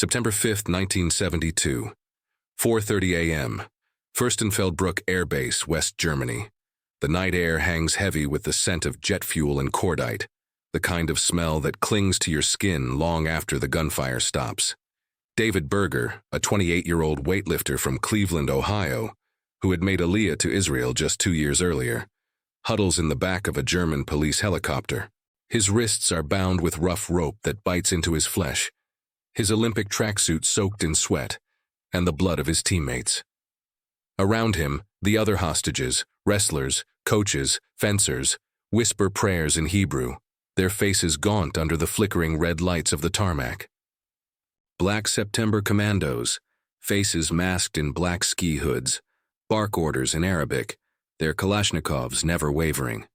September 5, 1972, 4:30 a.m., Fürstenfeldbruck Air Base, West Germany. The night air hangs heavy with the scent of jet fuel and cordite, the kind of smell that clings to your skin long after the gunfire stops. David Berger, a 28-year-old weightlifter from Cleveland, Ohio, who had made Aliyah to Israel just 2 years earlier, huddles in the back of a German police helicopter. His wrists are bound with rough rope that bites into his flesh, his Olympic tracksuit soaked in sweat and the blood of his teammates. Around him, the other hostages, wrestlers, coaches, fencers, whisper prayers in Hebrew, their faces gaunt under the flickering red lights of the tarmac. Black September commandos, faces masked in black ski hoods, bark orders in Arabic, their Kalashnikovs never wavering.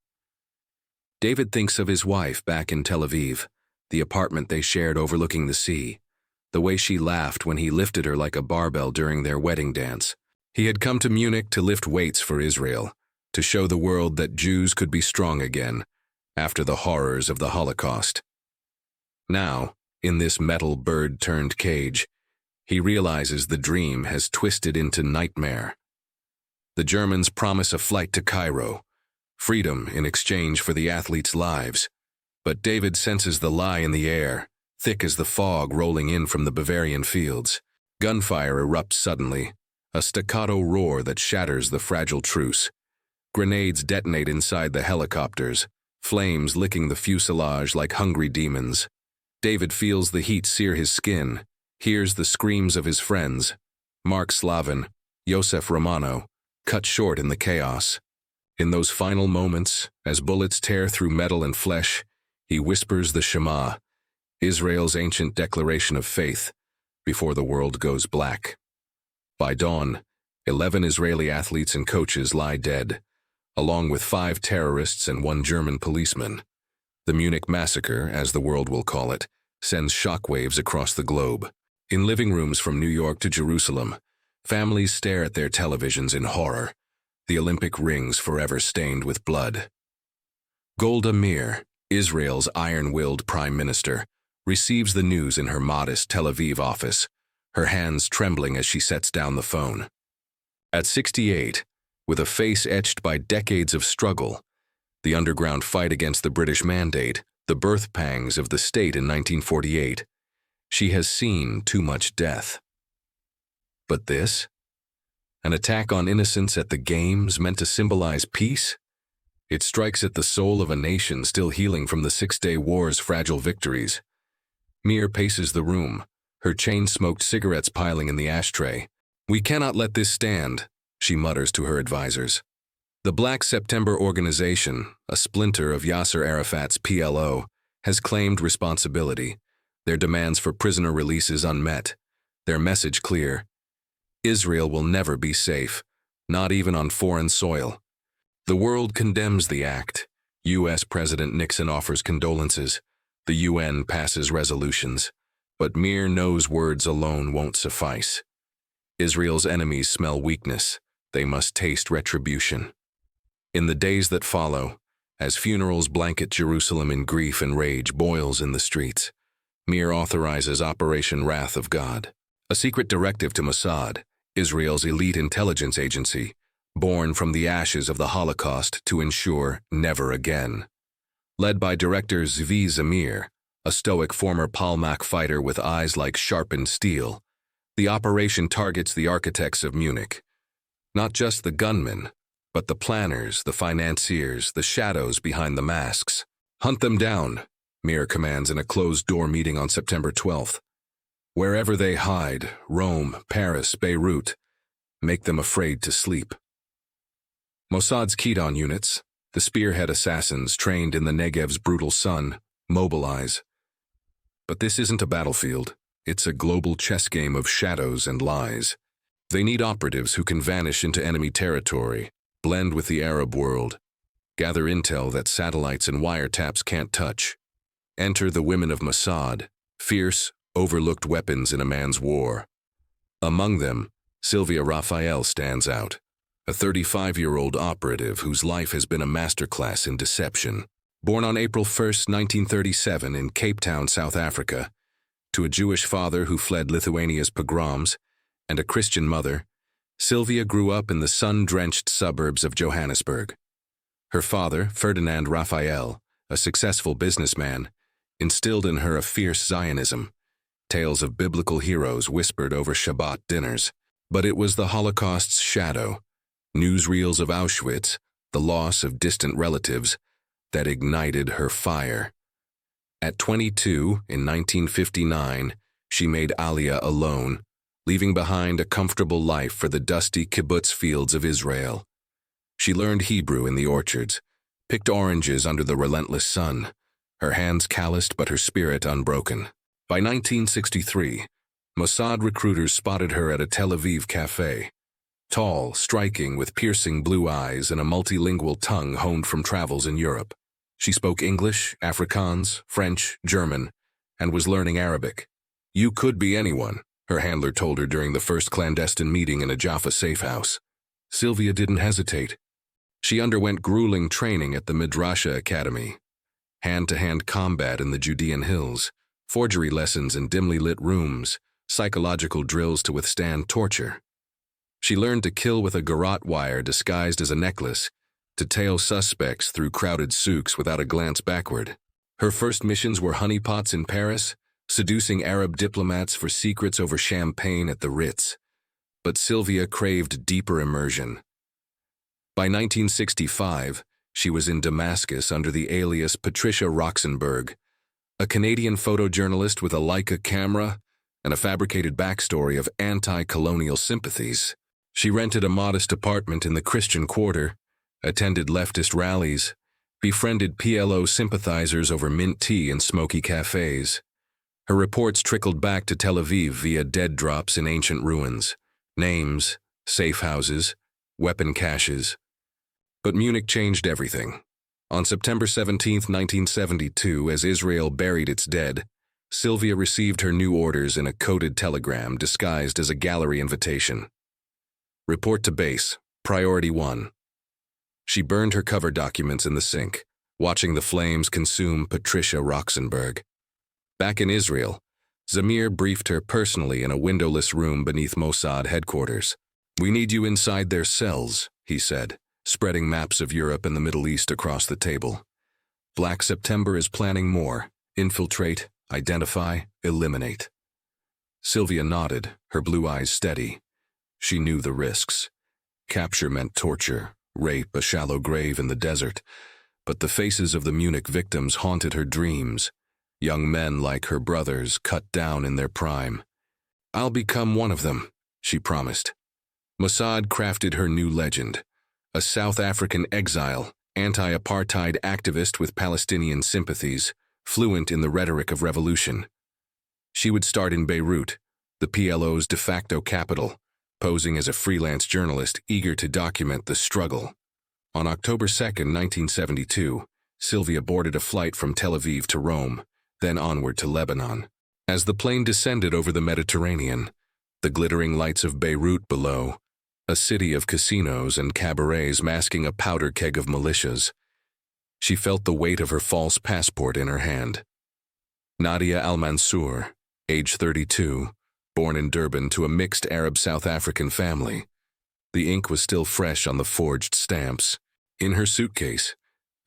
David thinks of his wife back in Tel Aviv, the apartment they shared overlooking the sea, the way she laughed when he lifted her like a barbell during their wedding dance. He had come to Munich to lift weights for Israel, to show the world that Jews could be strong again, after the horrors of the Holocaust. Now, in this metal bird-turned cage, he realizes the dream has twisted into nightmare. The Germans promise a flight to Cairo, freedom in exchange for the athletes' lives, but David senses the lie in the air, thick as the fog rolling in from the Bavarian fields. Gunfire erupts suddenly, a staccato roar that shatters the fragile truce. Grenades detonate inside the helicopters, flames licking the fuselage like hungry demons. David feels the heat sear his skin, hears the screams of his friends, Mark Slavin, Josef Romano, cut short in the chaos. In those final moments, as bullets tear through metal and flesh, he whispers the Shema, Israel's ancient declaration of faith, before the world goes black. By dawn, 11 Israeli athletes and coaches lie dead, along with 5 terrorists and 1 German policeman. The Munich Massacre, as the world will call it, sends shockwaves across the globe. In living rooms from New York to Jerusalem, families stare at their televisions in horror, the Olympic rings forever stained with blood. Golda Meir, Israel's iron-willed prime minister, receives the news in her modest Tel Aviv office, her hands trembling as she sets down the phone. At 68, with a face etched by decades of struggle, the underground fight against the British Mandate, the birth pangs of the state in 1948, she has seen too much death. But this? An attack on innocence at the Games meant to symbolize peace? It strikes at the soul of a nation still healing from the Six-Day War's fragile victories. Meir paces the room, her chain-smoked cigarettes piling in the ashtray. "We cannot let this stand," she mutters to her advisors. The Black September organization, a splinter of Yasser Arafat's PLO, has claimed responsibility, their demands for prisoner releases unmet, their message clear. Israel will never be safe, not even on foreign soil. The world condemns the act. U.S. President Nixon offers condolences. The UN passes resolutions. But Meir knows words alone won't suffice. Israel's enemies smell weakness. They must taste retribution. In the days that follow, as funerals blanket Jerusalem in grief and rage boils in the streets, Meir authorizes Operation Wrath of God, a secret directive to Mossad, Israel's elite intelligence agency, born from the ashes of the Holocaust to ensure never again. Led by director Zvi Zamir, a stoic former Palmach fighter with eyes like sharpened steel, the operation targets the architects of Munich. Not just the gunmen, but the planners, the financiers, the shadows behind the masks. "Hunt them down," Meir commands in a closed-door meeting on September 12th. "Wherever they hide, Rome, Paris, Beirut, make them afraid to sleep." Mossad's Kedon units, the spearhead assassins trained in the Negev's brutal sun, mobilize. But this isn't a battlefield. It's a global chess game of shadows and lies. They need operatives who can vanish into enemy territory, blend with the Arab world, gather intel that satellites and wiretaps can't touch. Enter the women of Mossad, fierce, overlooked weapons in a man's war. Among them, Sylvia Rafael stands out, a 35-year-old operative whose life has been a masterclass in deception. Born on April 1, 1937 in Cape Town, South Africa, to a Jewish father who fled Lithuania's pogroms, and a Christian mother, Sylvia grew up in the sun-drenched suburbs of Johannesburg. Her father, Ferdinand Rafael, a successful businessman, instilled in her a fierce Zionism, tales of biblical heroes whispered over Shabbat dinners. But it was the Holocaust's shadow, newsreels of Auschwitz, the loss of distant relatives, that ignited her fire. At 22, in 1959, she made Aliyah alone, leaving behind a comfortable life for the dusty kibbutz fields of Israel. She learned Hebrew in the orchards, picked oranges under the relentless sun, her hands calloused but her spirit unbroken. By 1963, Mossad recruiters spotted her at a Tel Aviv cafe. Tall, striking, with piercing blue eyes and a multilingual tongue honed from travels in Europe. She spoke English, Afrikaans, French, German, and was learning Arabic. "You could be anyone," her handler told her during the first clandestine meeting in a Jaffa safe house. Sylvia didn't hesitate. She underwent grueling training at the Midrasha Academy, hand-to-hand combat in the Judean hills, forgery lessons in dimly lit rooms, psychological drills to withstand torture. She learned to kill with a garrote wire disguised as a necklace, to tail suspects through crowded souks without a glance backward. Her first missions were honeypots in Paris, seducing Arab diplomats for secrets over champagne at the Ritz. But Sylvia craved deeper immersion. By 1965, she was in Damascus under the alias Patricia Roxenberg, a Canadian photojournalist with a Leica camera and a fabricated backstory of anti-colonial sympathies. She rented a modest apartment in the Christian Quarter, attended leftist rallies, befriended PLO sympathizers over mint tea and smoky cafes. Her reports trickled back to Tel Aviv via dead drops in ancient ruins, names, safe houses, weapon caches. But Munich changed everything. On September 17, 1972, as Israel buried its dead, Sylvia received her new orders in a coded telegram disguised as a gallery invitation. "Report to base, Priority 1. She burned her cover documents in the sink, watching the flames consume Patricia Roxenberg. Back in Israel, Zamir briefed her personally in a windowless room beneath Mossad headquarters. "We need you inside their cells," he said, spreading maps of Europe and the Middle East across the table. "Black September is planning more. Infiltrate, identify, eliminate." Sylvia nodded, her blue eyes steady. She knew the risks. Capture meant torture, rape, a shallow grave in the desert. But the faces of the Munich victims haunted her dreams. Young men like her brothers, cut down in their prime. "I'll become one of them," she promised. Mossad crafted her new legend. A South African exile, anti-apartheid activist with Palestinian sympathies, fluent in the rhetoric of revolution. She would start in Beirut, the PLO's de facto capital, posing as a freelance journalist eager to document the struggle. On October 2, 1972, Sylvia boarded a flight from Tel Aviv to Rome, then onward to Lebanon. As the plane descended over the Mediterranean, the glittering lights of Beirut below, a city of casinos and cabarets masking a powder keg of militias, she felt the weight of her false passport in her hand. Nadia Al-Mansour, age 32, born in Durban to a mixed Arab-South African family. The ink was still fresh on the forged stamps. In her suitcase,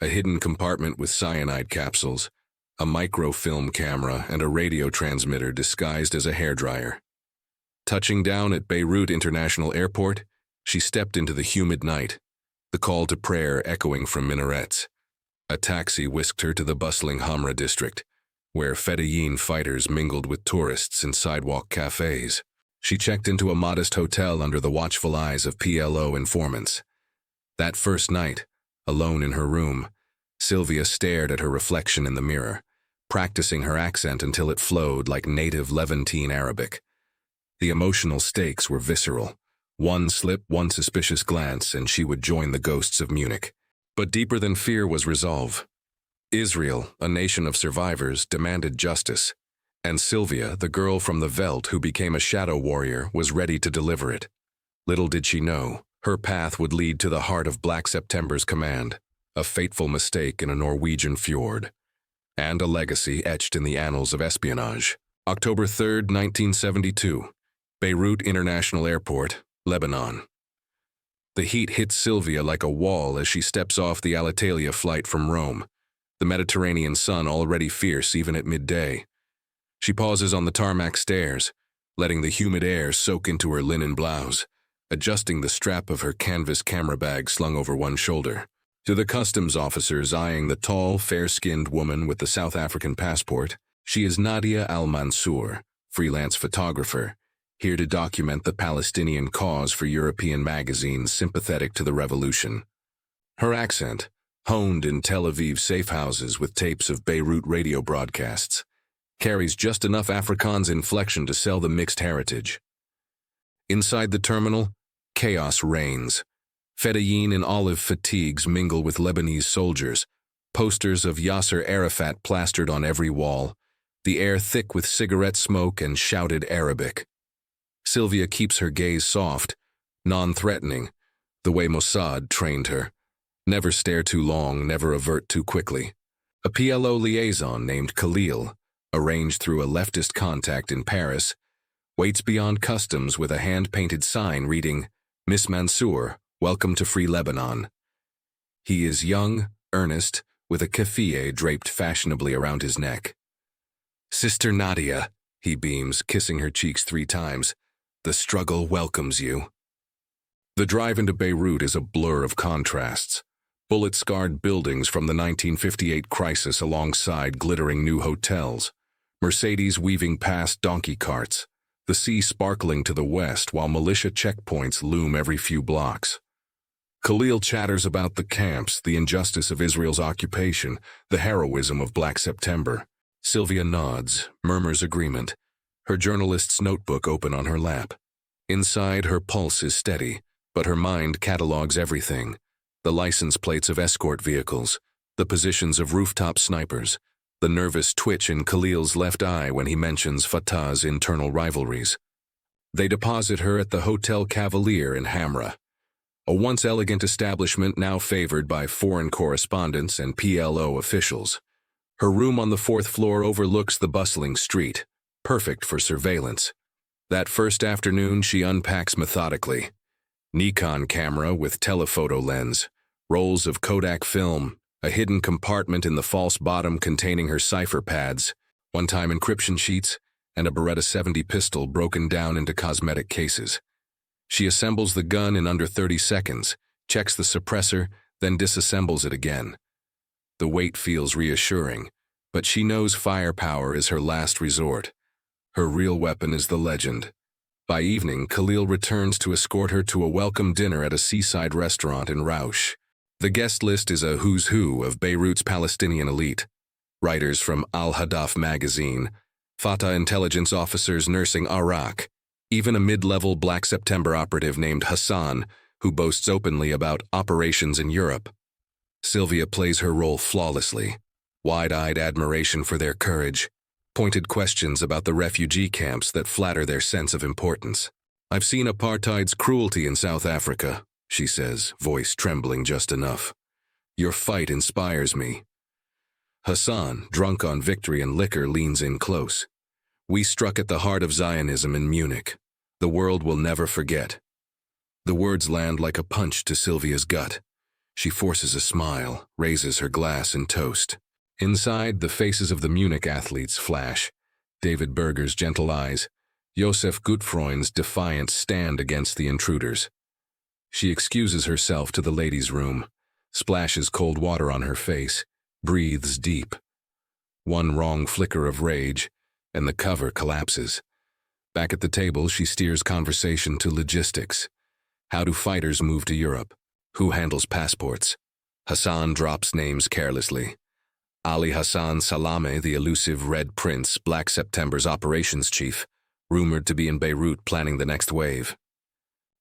a hidden compartment with cyanide capsules, a microfilm camera, and a radio transmitter disguised as a hairdryer. Touching down at Beirut International Airport, she stepped into the humid night, the call to prayer echoing from minarets. A taxi whisked her to the bustling Hamra district, where Fedayeen fighters mingled with tourists in sidewalk cafes. She checked into a modest hotel under the watchful eyes of PLO informants. That first night, alone in her room, Sylvia stared at her reflection in the mirror, practicing her accent until it flowed like native Levantine Arabic. The emotional stakes were visceral. One slip, one suspicious glance, and she would join the ghosts of Munich. But deeper than fear was resolve. Israel, a nation of survivors, demanded justice, and Sylvia, the girl from the veldt who became a shadow warrior, was ready to deliver it. Little did she know, her path would lead to the heart of Black September's command, a fateful mistake in a Norwegian fjord, and a legacy etched in the annals of espionage. October 3, 1972. Beirut International Airport, Lebanon. The heat hits Sylvia like a wall as she steps off the Alitalia flight from Rome, the Mediterranean sun already fierce even at midday. She pauses on the tarmac stairs, letting the humid air soak into her linen blouse, adjusting the strap of her canvas camera bag slung over one shoulder. To the customs officers eyeing the tall, fair-skinned woman with the South African passport, she is Nadia Al-Mansour, freelance photographer, here to document the Palestinian cause for European magazines sympathetic to the revolution. Her accent, honed in Tel Aviv safe houses with tapes of Beirut radio broadcasts, carries just enough Afrikaans inflection to sell the mixed heritage. Inside the terminal, chaos reigns. Fedayeen in olive fatigues mingle with Lebanese soldiers, posters of Yasser Arafat plastered on every wall, the air thick with cigarette smoke and shouted Arabic. Sylvia keeps her gaze soft, non-threatening, the way Mossad trained her. Never stare too long, never avert too quickly. A PLO liaison named Khalil, arranged through a leftist contact in Paris, waits beyond customs with a hand-painted sign reading, "Miss Mansour, welcome to Free Lebanon." He is young, earnest, with a keffiyeh draped fashionably around his neck. "Sister Nadia," he beams, kissing her cheeks 3 times. "The struggle welcomes you." The drive into Beirut is a blur of contrasts. Bullet-scarred buildings from the 1958 crisis alongside glittering new hotels, Mercedes weaving past donkey carts, the sea sparkling to the west while militia checkpoints loom every few blocks. Khalil chatters about the camps, the injustice of Israel's occupation, the heroism of Black September. Sylvia nods, murmurs agreement, her journalist's notebook open on her lap. Inside, her pulse is steady, but her mind catalogues everything. The license plates of escort vehicles, the positions of rooftop snipers, the nervous twitch in Khalil's left eye when he mentions Fatah's internal rivalries. They deposit her at the Hotel Cavalier in Hamra, a once elegant establishment now favored by foreign correspondents and PLO officials. Her room on the 4th floor overlooks the bustling street, perfect for surveillance. That first afternoon, she unpacks methodically. Nikon camera with telephoto lens, rolls of Kodak film, a hidden compartment in the false bottom containing her cipher pads, one-time encryption sheets, and a Beretta 70 pistol broken down into cosmetic cases. She assembles the gun in under 30 seconds, checks the suppressor, then disassembles it again. The weight feels reassuring, but she knows firepower is her last resort. Her real weapon is the legend. By evening, Khalil returns to escort her to a welcome dinner at a seaside restaurant in Rausch. The guest list is a who's who of Beirut's Palestinian elite. Writers from Al-Hadaf magazine, Fatah intelligence officers nursing Iraq, even a mid-level Black September operative named Hassan, who boasts openly about operations in Europe. Sylvia plays her role flawlessly, wide-eyed admiration for their courage, pointed questions about the refugee camps that flatter their sense of importance. "I've seen apartheid's cruelty in South Africa," she says, voice trembling just enough. "Your fight inspires me." Hassan, drunk on victory and liquor, leans in close. "We struck at the heart of Zionism in Munich. The world will never forget." The words land like a punch to Sylvia's gut. She forces a smile, raises her glass and toast. Inside, the faces of the Munich athletes flash. David Berger's gentle eyes, Josef Gutfreund's defiant stand against the intruders. She excuses herself to the ladies' room, splashes cold water on her face, breathes deep. One wrong flicker of rage, and the cover collapses. Back at the table, she steers conversation to logistics. How do fighters move to Europe? Who handles passports? Hassan drops names carelessly. Ali Hassan Salameh, the elusive Red Prince, Black September's operations chief, rumored to be in Beirut planning the next wave.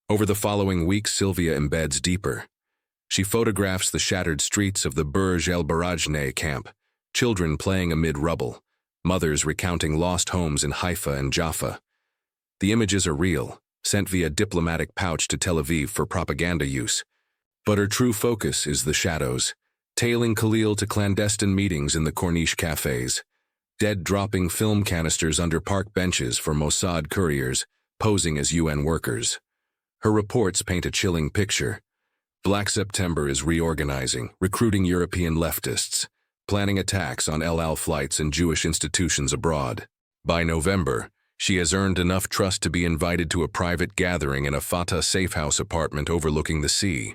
Over the following weeks, Sylvia embeds deeper. She photographs the shattered streets of the Burj El Barajneh camp, children playing amid rubble, mothers recounting lost homes in Haifa and Jaffa. The images are real, sent via diplomatic pouch to Tel Aviv for propaganda use. But her true focus is the shadows, tailing Khalil to clandestine meetings in the Corniche cafes, dead dropping film canisters under park benches for Mossad couriers, posing as UN workers. Her reports paint a chilling picture. Black September is reorganizing, recruiting European leftists, planning attacks on El Al flights and Jewish institutions abroad. By November, she has earned enough trust to be invited to a private gathering in a Fatah safehouse apartment overlooking the sea.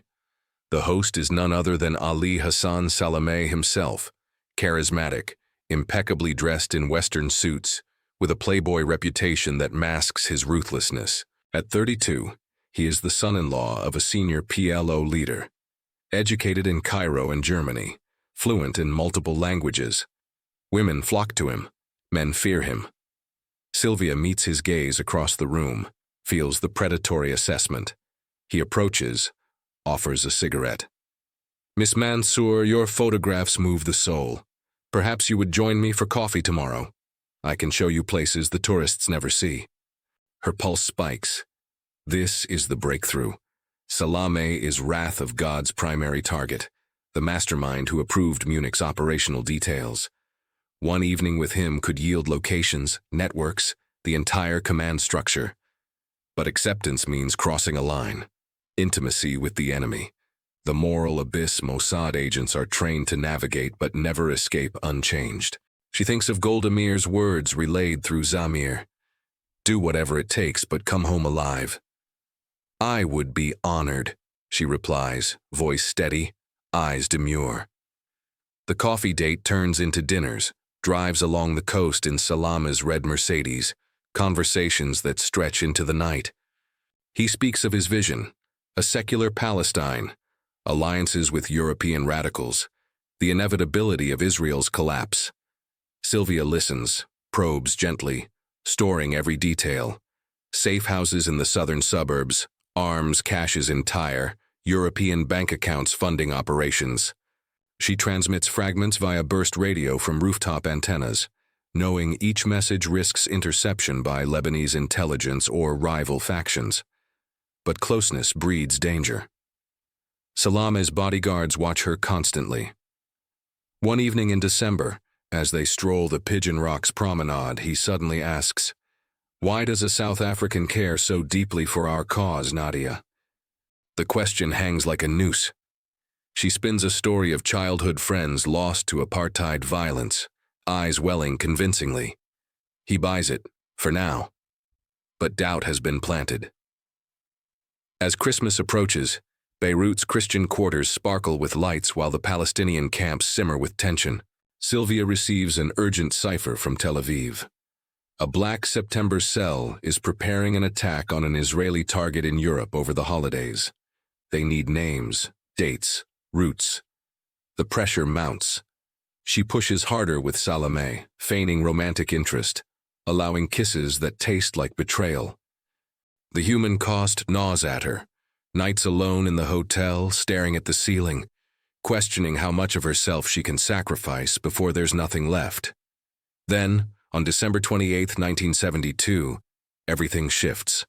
The host is none other than Ali Hassan Salameh himself, charismatic, impeccably dressed in Western suits, with a playboy reputation that masks his ruthlessness. At 32, he is the son-in-law of a senior PLO leader, educated in Cairo and Germany, fluent in multiple languages. Women flock to him, men fear him. Sylvia meets his gaze across the room, feels the predatory assessment. He approaches, offers a cigarette. "Miss Mansour, your photographs move the soul. Perhaps you would join me for coffee tomorrow. I can show you places the tourists never see." Her pulse spikes. This is the breakthrough. Salameh is Wrath of God's primary target, the mastermind who approved Munich's operational details. One evening with him could yield locations, networks, the entire command structure. But acceptance means crossing a line. Intimacy with the enemy. The moral abyss Mossad agents are trained to navigate but never escape unchanged. She thinks of Golda Meir's words relayed through Zamir. "Do whatever it takes, but come home alive." "I would be honored," she replies, voice steady, eyes demure. The coffee date turns into dinners, drives along the coast in Salameh's red Mercedes, conversations that stretch into the night. He speaks of his vision, a secular Palestine, alliances with European radicals, the inevitability of Israel's collapse. Sylvia listens, probes gently, storing every detail. Safe houses in the southern suburbs, arms caches in Tyre, European bank accounts funding operations. She transmits fragments via burst radio from rooftop antennas, knowing each message risks interception by Lebanese intelligence or rival factions. But closeness breeds danger. Salameh's bodyguards watch her constantly. One evening in December, as they stroll the Pigeon Rocks promenade, he suddenly asks, "Why does a South African care so deeply for our cause, Nadia?" The question hangs like a noose. She spins a story of childhood friends lost to apartheid violence, eyes welling convincingly. He buys it, for now. But doubt has been planted. As Christmas approaches, Beirut's Christian quarters sparkle with lights while the Palestinian camps simmer with tension. Sylvia receives an urgent cipher from Tel Aviv. A Black September cell is preparing an attack on an Israeli target in Europe over the holidays. They need names, dates, routes. The pressure mounts. She pushes harder with Salameh, feigning romantic interest, allowing kisses that taste like betrayal. The human cost gnaws at her. Nights alone in the hotel, staring at the ceiling, questioning how much of herself she can sacrifice before there's nothing left. Then, on December 28, 1972, everything shifts.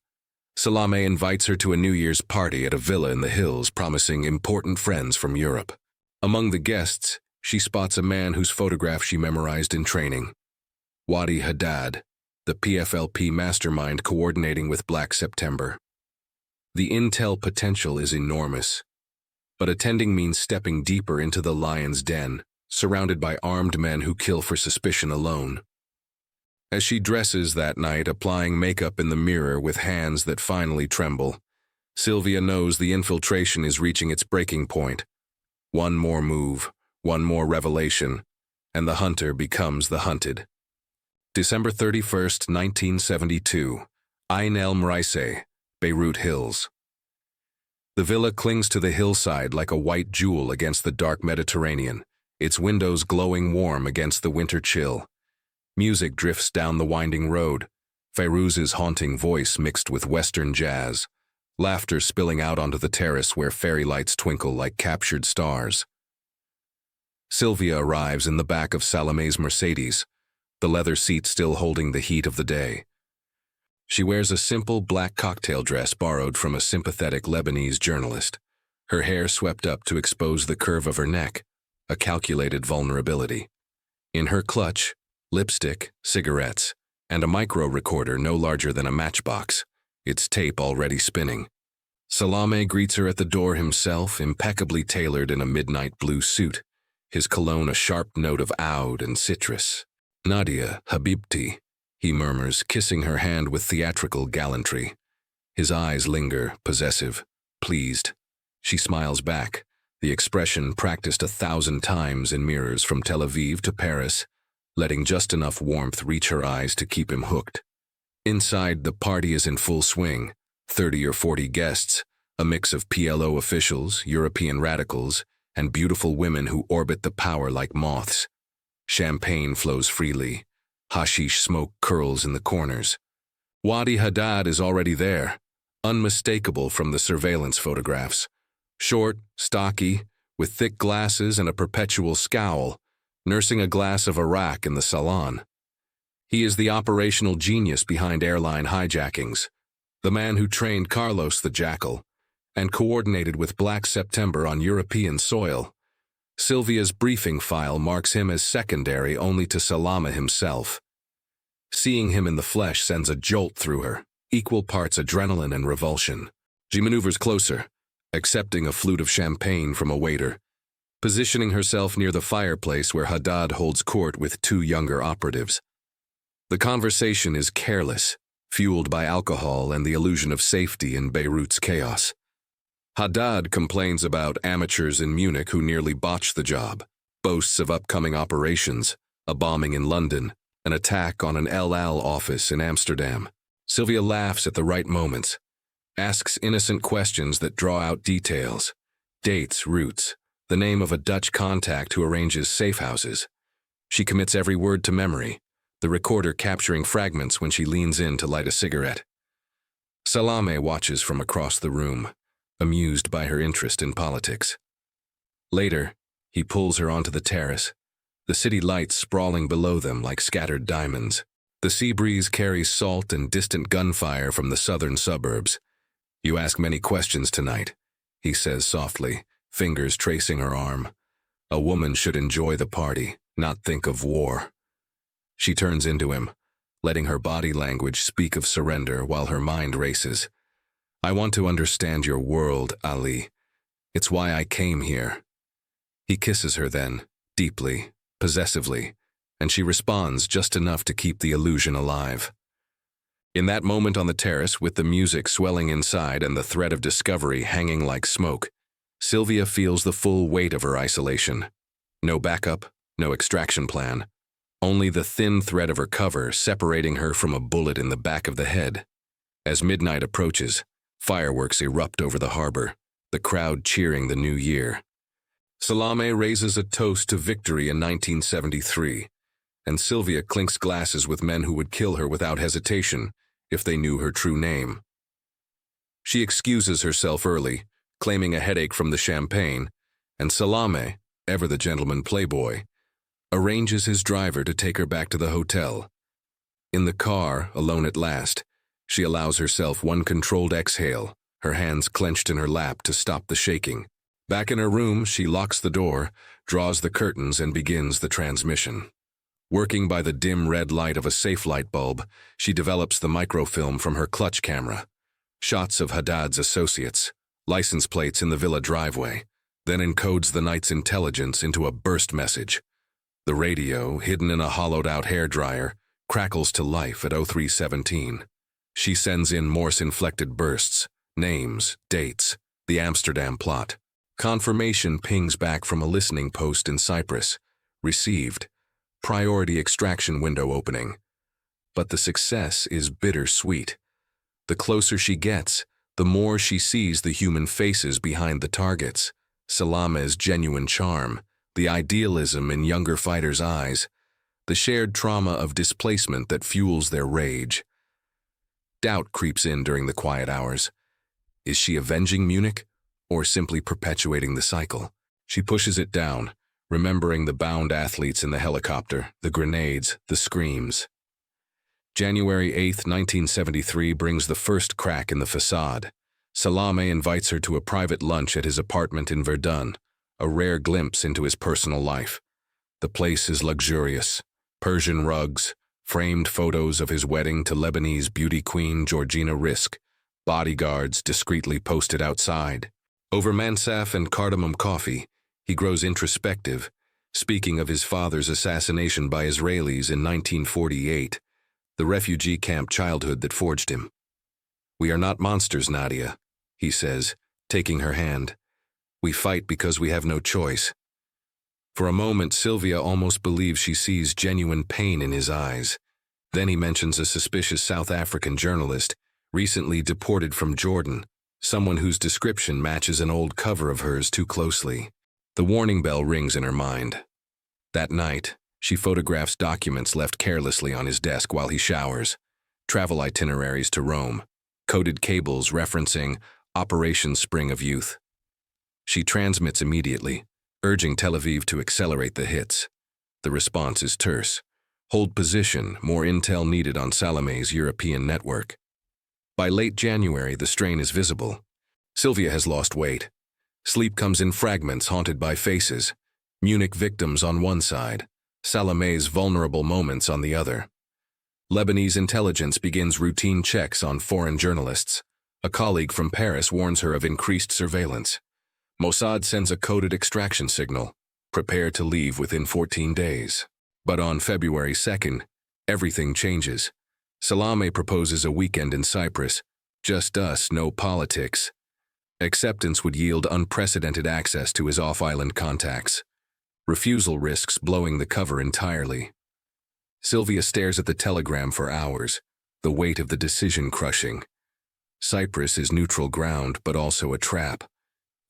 Salameh invites her to a New Year's party at a villa in the hills, promising important friends from Europe. Among the guests, she spots a man whose photograph she memorized in training. Wadi Haddad, the PFLP mastermind coordinating with Black September. The intel potential is enormous, but attending means stepping deeper into the lion's den, surrounded by armed men who kill for suspicion alone. As she dresses that night, applying makeup in the mirror with hands that finally tremble, Sylvia knows the infiltration is reaching its breaking point. One more move, one more revelation, and the hunter becomes the hunted. December 31st, 1972, Ain El Mraiseh, Beirut Hills. The villa clings to the hillside like a white jewel against the dark Mediterranean, its windows glowing warm against the winter chill. Music drifts down the winding road, Fairuz's haunting voice mixed with Western jazz, laughter spilling out onto the terrace where fairy lights twinkle like captured stars. Sylvia arrives in the back of Salameh's Mercedes, the leather seat still holding the heat of the day. She wears a simple black cocktail dress borrowed from a sympathetic Lebanese journalist, her hair swept up to expose the curve of her neck, a calculated vulnerability. In her clutch, Lipstick, cigarettes, and a micro recorder no larger than a matchbox, its tape already spinning. Salame greets her at the door himself, impeccably tailored in a midnight blue suit, his cologne a sharp note of oud and citrus. "Nadia, Habibti," he murmurs, kissing her hand with theatrical gallantry. His eyes linger, possessive, pleased. She smiles back, the expression practiced 1,000 times in mirrors from Tel Aviv to Paris, letting just enough warmth reach her eyes to keep him hooked. Inside, the party is in full swing, 30 or 40 guests, a mix of PLO officials, European radicals, and beautiful women who orbit the power like moths. Champagne flows freely. Hashish smoke curls in the corners. Wadi Haddad is already there, unmistakable from the surveillance photographs. Short, stocky, with thick glasses and a perpetual scowl, nursing a glass of Arak in the salon. He is the operational genius behind airline hijackings, the man who trained Carlos the Jackal and coordinated with Black September on European soil. Sylvia's briefing file marks him as secondary only to Salama himself. Seeing him in the flesh sends a jolt through her, equal parts adrenaline and revulsion. She maneuvers closer, accepting a flute of champagne from a waiter, positioning herself near the fireplace where Haddad holds court with 2 younger operatives. The conversation is careless, fueled by alcohol and the illusion of safety in Beirut's chaos. Haddad complains about amateurs in Munich who nearly botched the job, boasts of upcoming operations, a bombing in London, an attack on an El Al office in Amsterdam. Sylvia laughs at the right moments, asks innocent questions that draw out details, dates, routes, the name of a Dutch contact who arranges safe houses. She commits every word to memory, the recorder capturing fragments when she leans in to light a cigarette. Salame watches from across the room, amused by her interest in politics. Later, he pulls her onto the terrace, the city lights sprawling below them like scattered diamonds. The sea breeze carries salt and distant gunfire from the southern suburbs. "You ask many questions tonight," he says softly, fingers tracing her arm. "A woman should enjoy the party, not think of war." She turns into him, letting her body language speak of surrender while her mind races. "I want to understand your world, Ali. It's why I came here." He kisses her then, deeply, possessively, and she responds just enough to keep the illusion alive. In that moment on the terrace, with the music swelling inside and the thread of discovery hanging like smoke, Sylvia feels the full weight of her isolation. No backup, no extraction plan. Only the thin thread of her cover separating her from a bullet in the back of the head. As midnight approaches, fireworks erupt over the harbor, the crowd cheering the new year. Salame raises a toast to victory in 1973, and Sylvia clinks glasses with men who would kill her without hesitation if they knew her true name. She excuses herself early, claiming a headache from the champagne, and Salame, ever the gentleman playboy, arranges his driver to take her back to the hotel. In the car, alone at last, she allows herself one controlled exhale, her hands clenched in her lap to stop the shaking. Back in her room, she locks the door, draws the curtains, and begins the transmission. Working by the dim red light of a safe light bulb, she develops the microfilm from her clutch camera. Shots of Haddad's associates, license plates in the villa driveway, then encodes the night's intelligence into a burst message. The radio, hidden in a hollowed-out hairdryer, crackles to life at 0317. She sends in Morse-inflected bursts, names, dates, the Amsterdam plot. Confirmation pings back from a listening post in Cyprus. Received. Priority extraction window opening. But the success is bittersweet. The closer she gets, the more she sees the human faces behind the targets. Salame's genuine charm, the idealism in younger fighters' eyes, the shared trauma of displacement that fuels their rage. Doubt creeps in during the quiet hours. Is she avenging Munich, or simply perpetuating the cycle? She pushes it down, remembering the bound athletes in the helicopter, the grenades, the screams. January 8, 1973 brings the first crack in the facade. Salame invites her to a private lunch at his apartment in Verdun, a rare glimpse into his personal life. The place is luxurious, Persian rugs, framed photos of his wedding to Lebanese beauty queen Georgina Risk, bodyguards discreetly posted outside. Over mansaf and cardamom coffee, he grows introspective, speaking of his father's assassination by Israelis in 1948, the refugee camp childhood that forged him. "We are not monsters, Nadia," he says, taking her hand. "We fight because we have no choice." For a moment, Sylvia almost believes she sees genuine pain in his eyes. Then he mentions a suspicious South African journalist, recently deported from Jordan, someone whose description matches an old cover of hers too closely. The warning bell rings in her mind. That night, she photographs documents left carelessly on his desk while he showers, travel itineraries to Rome, coded cables referencing Operation Spring of Youth. She transmits immediately, urging Tel Aviv to accelerate the hits. The response is terse. "Hold position, more intel needed on Salome's European network." By late January, the strain is visible. Sylvia has lost weight. Sleep comes in fragments haunted by faces. Munich victims on one side, Salome's vulnerable moments on the other. Lebanese intelligence begins routine checks on foreign journalists. A colleague from Paris warns her of increased surveillance. Mossad sends a coded extraction signal. Prepare to leave within 14 days. But on February 2nd, everything changes. Salome proposes a weekend in Cyprus. Just us, no politics. Acceptance would yield unprecedented access to his off-island contacts. Refusal risks blowing the cover entirely. Sylvia stares at the telegram for hours, the weight of the decision crushing. Cyprus is neutral ground, but also a trap.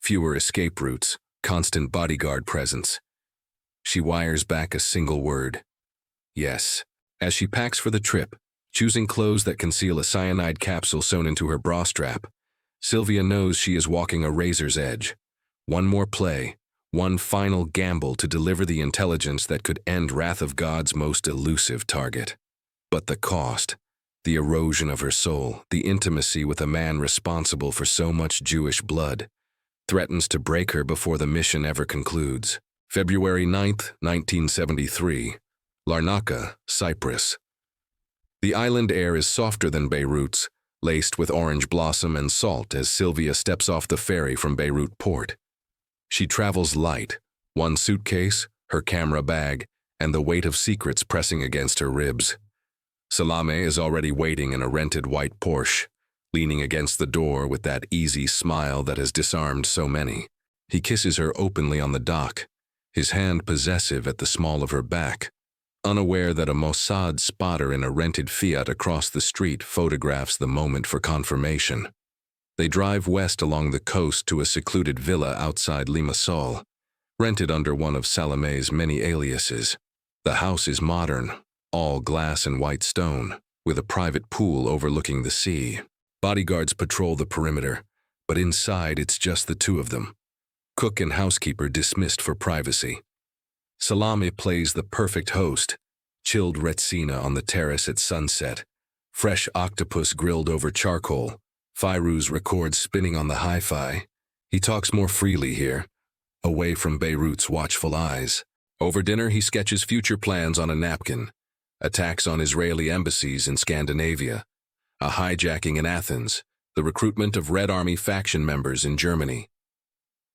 Fewer escape routes, constant bodyguard presence. She wires back a single word. Yes. As she packs for the trip, choosing clothes that conceal a cyanide capsule sewn into her bra strap, Sylvia knows she is walking a razor's edge. One more play, one final gamble to deliver the intelligence that could end Wrath of God's most elusive target. But the cost, the erosion of her soul, the intimacy with a man responsible for so much Jewish blood, threatens to break her before the mission ever concludes. February 9th, 1973, Larnaca, Cyprus. The island air is softer than Beirut's, laced with orange blossom and salt as Sylvia steps off the ferry from Beirut port. She travels light, one suitcase, her camera bag, and the weight of secrets pressing against her ribs. Salome is already waiting in a rented white Porsche, leaning against the door with that easy smile that has disarmed so many. He kisses her openly on the dock, his hand possessive at the small of her back, unaware that a Mossad spotter in a rented Fiat across the street photographs the moment for confirmation. They drive west along the coast to a secluded villa outside Limassol, rented under one of Salome's many aliases. The house is modern, all glass and white stone, with a private pool overlooking the sea. Bodyguards patrol the perimeter, but inside it's just the two of them. Cook and housekeeper dismissed for privacy. Salome plays the perfect host, chilled retsina on the terrace at sunset, fresh octopus grilled over charcoal. Fairuz records spinning on the hi-fi. He talks more freely here, away from Beirut's watchful eyes. Over dinner, he sketches future plans on a napkin. Attacks on Israeli embassies in Scandinavia, a hijacking in Athens, the recruitment of Red Army faction members in Germany.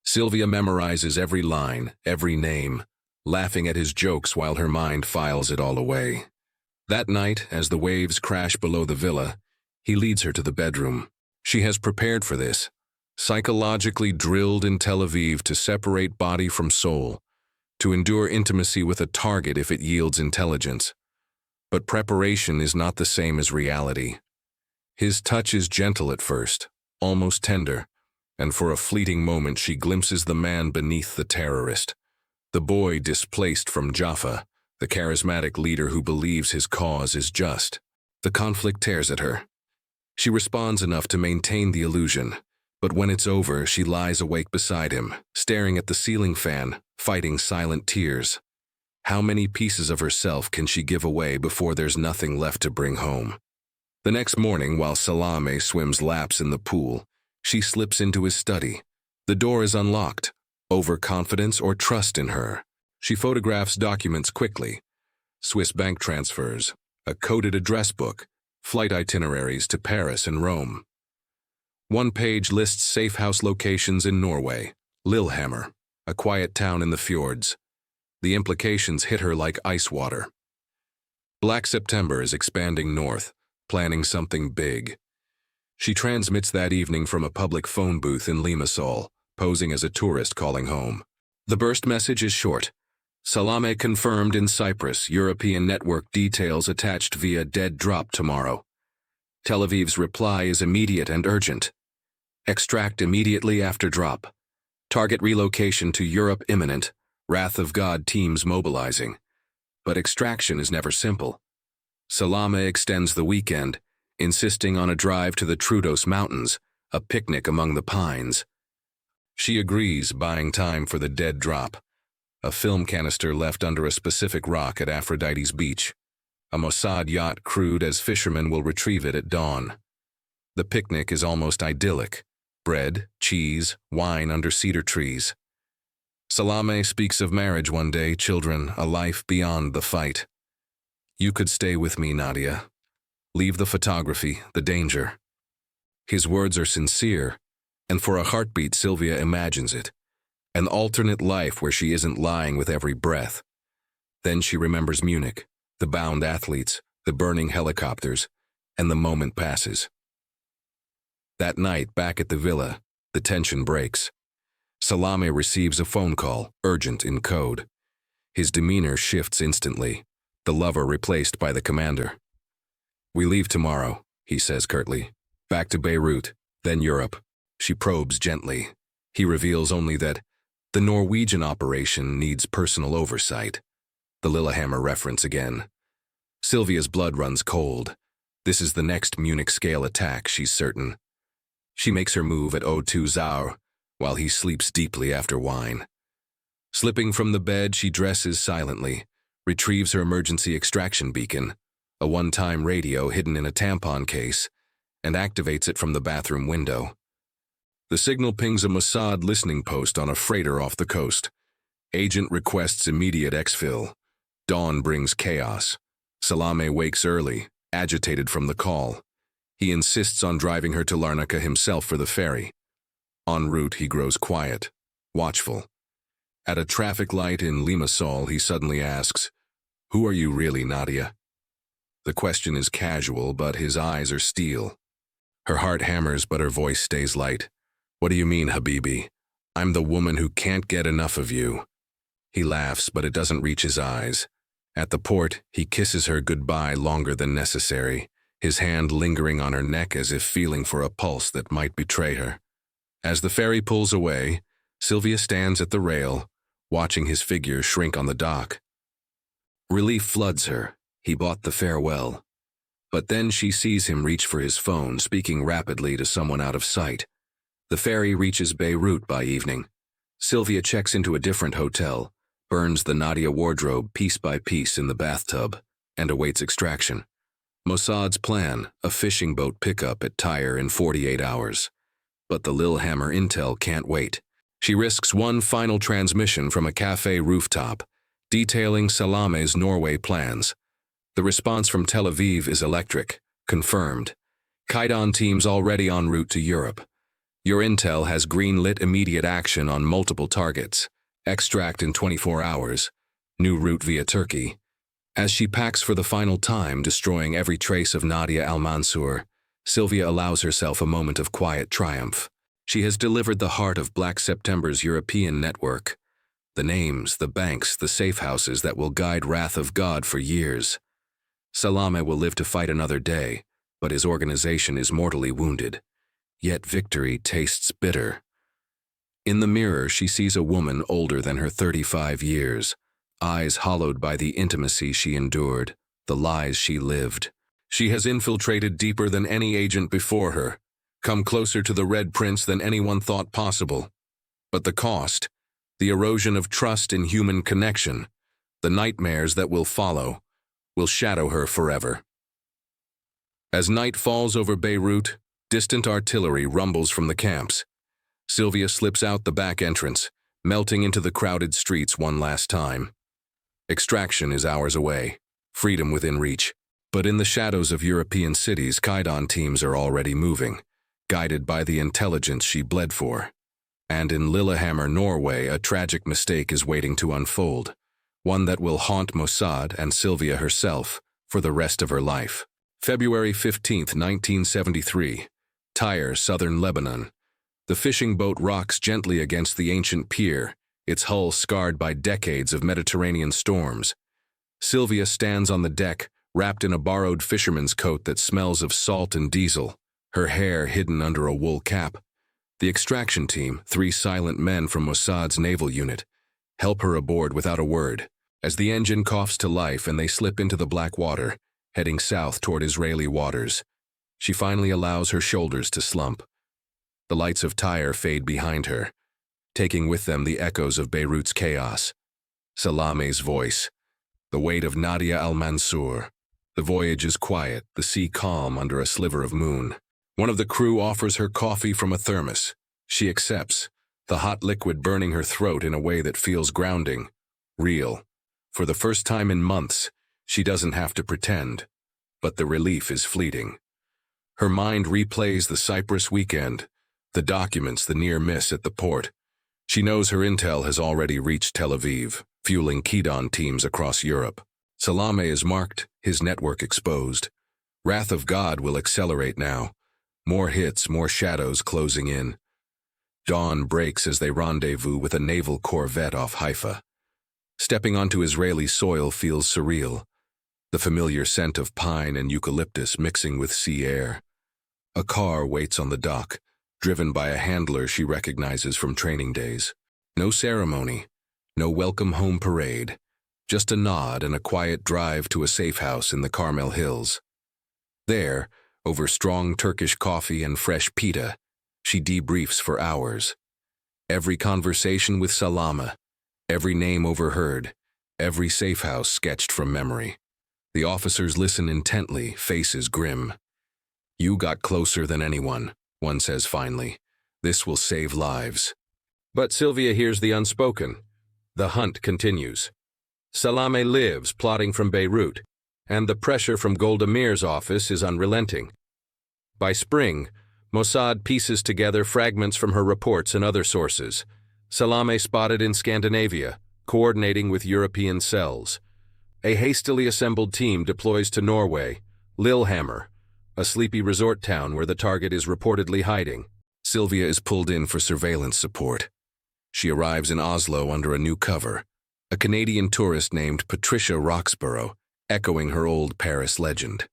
Sylvia memorizes every line, every name, laughing at his jokes while her mind files it all away. That night, as the waves crash below the villa, he leads her to the bedroom. She has prepared for this, psychologically drilled in Tel Aviv to separate body from soul, to endure intimacy with a target if it yields intelligence. But preparation is not the same as reality. His touch is gentle at first, almost tender, and for a fleeting moment she glimpses the man beneath the terrorist, the boy displaced from Jaffa, the charismatic leader who believes his cause is just. The conflict tears at her. She responds enough to maintain the illusion, but when it's over, she lies awake beside him, staring at the ceiling fan, fighting silent tears. How many pieces of herself can she give away before there's nothing left to bring home? The next morning, while Salome swims laps in the pool, she slips into his study. The door is unlocked. Overconfidence or trust in her. She photographs documents quickly. Swiss bank transfers, a coded address book, flight itineraries to Paris and Rome. One page lists safe house locations in Norway, Lillehammer, a quiet town in the fjords. The implications hit her like ice water. Black September is expanding north, planning something big. She transmits that evening from a public phone booth in Limassol, posing as a tourist calling home. The burst message is short. Salame confirmed in Cyprus, European network details attached via dead drop tomorrow. Tel Aviv's reply is immediate and urgent. Extract immediately after drop. Target relocation to Europe imminent. Wrath of God teams mobilizing. But extraction is never simple. Salame extends the weekend, insisting on a drive to the Troodos Mountains, a picnic among the pines. She agrees, buying time for the dead drop. A film canister left under a specific rock at Aphrodite's beach. A Mossad yacht crewed as fishermen will retrieve it at dawn. The picnic is almost idyllic. Bread, cheese, wine under cedar trees. Salame speaks of marriage one day, children, a life beyond the fight. You could stay with me, Nadia. Leave the photography, the danger. His words are sincere, and for a heartbeat Sylvia imagines it. An alternate life where she isn't lying with every breath. Then she remembers Munich, the bound athletes, the burning helicopters, and the moment passes. That night, back at the villa, the tension breaks. Salame receives a phone call, urgent in code. His demeanor shifts instantly, the lover replaced by the commander. We leave tomorrow, he says curtly. Back to Beirut, then Europe. She probes gently. He reveals only that the Norwegian operation needs personal oversight. The Lillehammer reference again. Sylvia's blood runs cold. This is the next Munich-scale attack, she's certain. She makes her move at 02 Zaur, while he sleeps deeply after wine. Slipping from the bed, she dresses silently, retrieves her emergency extraction beacon, a one-time radio hidden in a tampon case, and activates it from the bathroom window. The signal pings a Mossad listening post on a freighter off the coast. Agent requests immediate exfil. Dawn brings chaos. Salame wakes early, agitated from the call. He insists on driving her to Larnaca himself for the ferry. En route, he grows quiet, watchful. At a traffic light in Limassol, he suddenly asks, "Who are you really, Nadia?" The question is casual, but his eyes are steel. Her heart hammers, but her voice stays light. "What do you mean, Habibi? I'm the woman who can't get enough of you." He laughs, but it doesn't reach his eyes. At the port, he kisses her goodbye longer than necessary, his hand lingering on her neck as if feeling for a pulse that might betray her. As the ferry pulls away, Sylvia stands at the rail, watching his figure shrink on the dock. Relief floods her. He bought the farewell. But then she sees him reach for his phone, speaking rapidly to someone out of sight. The ferry reaches Beirut by evening. Sylvia checks into a different hotel, burns the Nadia wardrobe piece by piece in the bathtub, and awaits extraction. Mossad's plan, a fishing boat pickup at Tyre in 48 hours. But the Lillehammer intel can't wait. She risks one final transmission from a cafe rooftop, detailing Salame's Norway plans. The response from Tel Aviv is electric, confirmed. Kaidan teams already en route to Europe. Your intel has green-lit immediate action on multiple targets. Extract in 24 hours. New route via Turkey. As she packs for the final time, destroying every trace of Nadia Al-Mansour, Sylvia allows herself a moment of quiet triumph. She has delivered the heart of Black September's European network. The names, the banks, the safe houses that will guide Wrath of God for years. Salame will live to fight another day, but his organization is mortally wounded. Yet victory tastes bitter. In the mirror, she sees a woman older than her 35 years, eyes hollowed by the intimacy she endured, the lies she lived. She has infiltrated deeper than any agent before her, come closer to the Red Prince than anyone thought possible. But the cost, the erosion of trust in human connection, the nightmares that will follow, will shadow her forever. As night falls over Beirut, distant artillery rumbles from the camps. Sylvia slips out the back entrance, melting into the crowded streets one last time. Extraction is hours away. freedom within reach. But in the shadows of European cities, Kaidan teams are already moving, guided by the intelligence she bled for. And in Lillehammer, Norway, a tragic mistake is waiting to unfold, one that will haunt Mossad and Sylvia herself for the rest of her life. February 15, 1973, Tyre, southern Lebanon. The fishing boat rocks gently against the ancient pier, its hull scarred by decades of Mediterranean storms. Sylvia stands on the deck, wrapped in a borrowed fisherman's coat that smells of salt and diesel, her hair hidden under a wool cap. The extraction team, 3 silent men from Mossad's naval unit, help her aboard without a word. As the engine coughs to life and they slip into the black water, heading south toward Israeli waters, she finally allows her shoulders to slump. The lights of Tyre fade behind her, taking with them the echoes of Beirut's chaos. Salame's voice, the weight of Nadia al-Mansour. The voyage is quiet, the sea calm under a sliver of moon. One of the crew offers her coffee from a thermos. She accepts, the hot liquid burning her throat in a way that feels grounding, real. For the first time in months, she doesn't have to pretend, but the relief is fleeting. Her mind replays the Cyprus weekend, the documents, the near miss at the port. She knows her intel has already reached Tel Aviv, fueling Kaidan teams across Europe. Salame is marked, his network exposed. Wrath of God will accelerate now. More hits, more shadows closing in. Dawn breaks as they rendezvous with a naval corvette off Haifa. Stepping onto Israeli soil feels surreal, the familiar scent of pine and eucalyptus mixing with sea air. A car waits on the dock, driven by a handler she recognizes from training days. No ceremony, no welcome home parade, just a nod and a quiet drive to a safe house in the Carmel Hills. There, over strong Turkish coffee and fresh pita, she debriefs for hours. Every conversation with Salama, every name overheard, every safe house sketched from memory. The officers listen intently, faces grim. "You got closer than anyone," one says finally. "This will save lives." But Sylvia hears the unspoken. The hunt continues. Salame lives, plotting from Beirut, and the pressure from Golda Meir's office is unrelenting. By spring, Mossad pieces together fragments from her reports and other sources. Salame spotted in Scandinavia, coordinating with European cells. A hastily assembled team deploys to Norway, Lillehammer, a sleepy resort town where the target is reportedly hiding. Sylvia is pulled in for surveillance support. She arrives in Oslo under a new cover, a Canadian tourist named Patricia Roxborough, echoing her old Paris legend.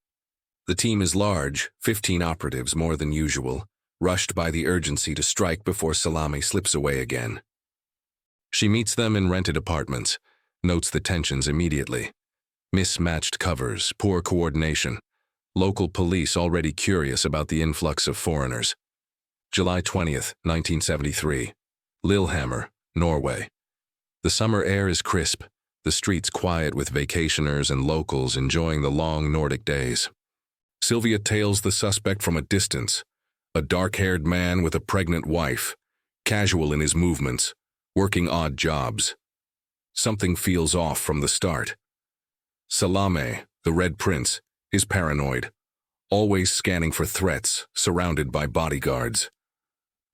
The team is large, 15 operatives more than usual, rushed by the urgency to strike before Salame slips away again. She meets them in rented apartments, notes the tensions immediately. Mismatched covers, poor coordination, local police already curious about the influx of foreigners. July 20th, 1973. Lillehammer, Norway. The summer air is crisp, the streets quiet with vacationers and locals enjoying the long Nordic days. Sylvia tails the suspect from a distance, a dark-haired man with a pregnant wife, casual in his movements, working odd jobs. Something feels off from the start. Salame, the Red Prince, is paranoid, always scanning for threats, surrounded by bodyguards.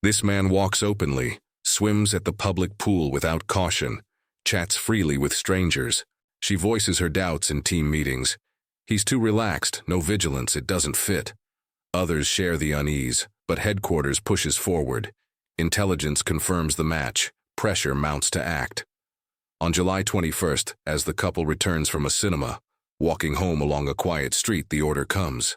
This man walks openly, swims at the public pool without caution, chats freely with strangers. She voices her doubts in team meetings. He's too relaxed, no vigilance, it doesn't fit. Others share the unease, but headquarters pushes forward. Intelligence confirms the match. Pressure mounts to act. On July 21st, as the couple returns from a cinema, walking home along a quiet street, the order comes.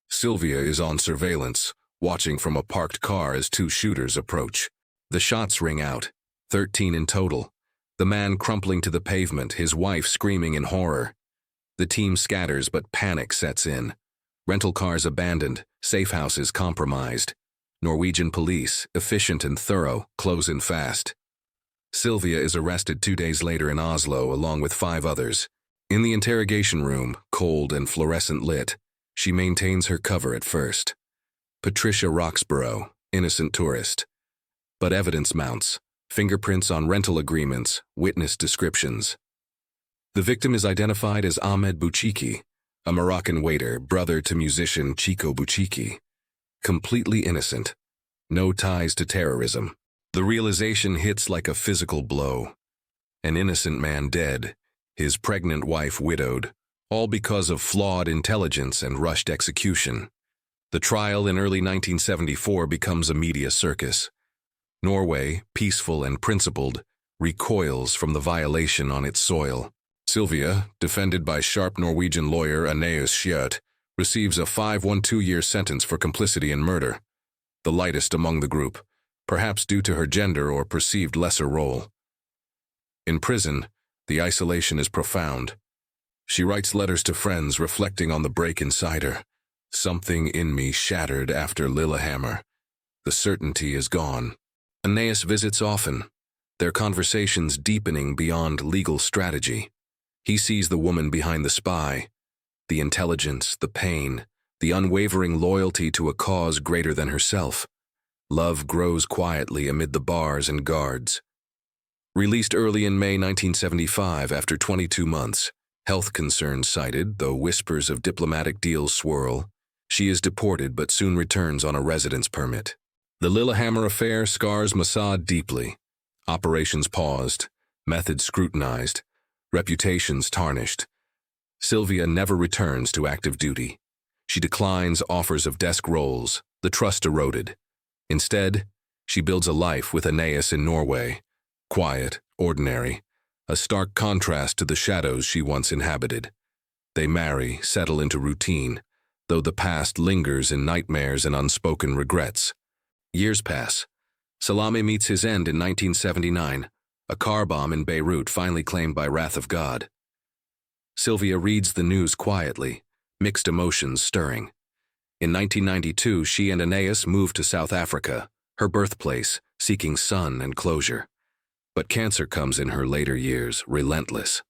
Sylvia is on surveillance, watching from a parked car as 2 shooters approach. The shots ring out, 13 in total. The man crumpling to the pavement, his wife screaming in horror. The team scatters, but panic sets in. Rental cars abandoned, safe houses compromised. Norwegian police, efficient and thorough, close in fast. Sylvia is arrested 2 days later in Oslo along with 5 others. In the interrogation room, cold and fluorescent lit, she maintains her cover at first. Patricia Roxborough, innocent tourist. But evidence mounts, fingerprints on rental agreements, witness descriptions. The victim is identified as Ahmed Bouchiki, a Moroccan waiter, brother to musician Chico Bouchiki. Completely innocent. No ties to terrorism. The realization hits like a physical blow. An innocent man dead, his pregnant wife widowed, all because of flawed intelligence and rushed execution. The trial in early 1974 becomes a media circus. Norway, peaceful and principled, recoils from the violation on its soil. Sylvia, defended by sharp Norwegian lawyer Aeneas Schjert, receives a 5-12-year sentence for complicity in murder, the lightest among the group, perhaps due to her gender or perceived lesser role. In prison, the isolation is profound. She writes letters to friends reflecting on the break inside her. Something in me shattered after Lillehammer. The certainty is gone. Aeneas visits often, their conversations deepening beyond legal strategy. He sees the woman behind the spy, the intelligence, the pain, the unwavering loyalty to a cause greater than herself. Love grows quietly amid the bars and guards. Released early in May 1975 after 22 months, health concerns cited, though whispers of diplomatic deals swirl, she is deported but soon returns on a residence permit. The Lillehammer affair scars Mossad deeply. Operations paused, methods scrutinized, reputations tarnished. Sylvia never returns to active duty. She declines offers of desk roles, the trust eroded. Instead, she builds a life with Aeneas in Norway, quiet, ordinary, a stark contrast to the shadows she once inhabited. They marry, settle into routine, though the past lingers in nightmares and unspoken regrets. Years pass. Salame meets his end in 1979, a car bomb in Beirut finally claimed by Wrath of God. Sylvia reads the news quietly, mixed emotions stirring. In 1992, she and Aeneas moved to South Africa, her birthplace, seeking sun and closure. But cancer comes in her later years, relentless.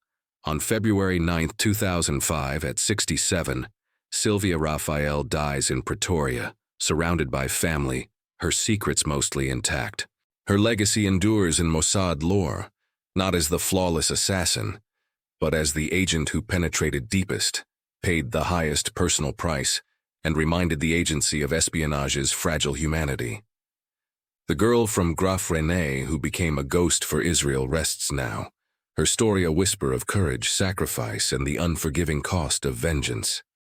On February 9, 2005, at 67, Sylvia Rafael dies in Pretoria, surrounded by family, her secrets mostly intact. Her legacy endures in Mossad lore, not as the flawless assassin, but as the agent who penetrated deepest, paid the highest personal price, and reminded the agency of espionage's fragile humanity. The girl from Graf René who became a ghost for Israel rests now, her story a whisper of courage, sacrifice, and the unforgiving cost of vengeance.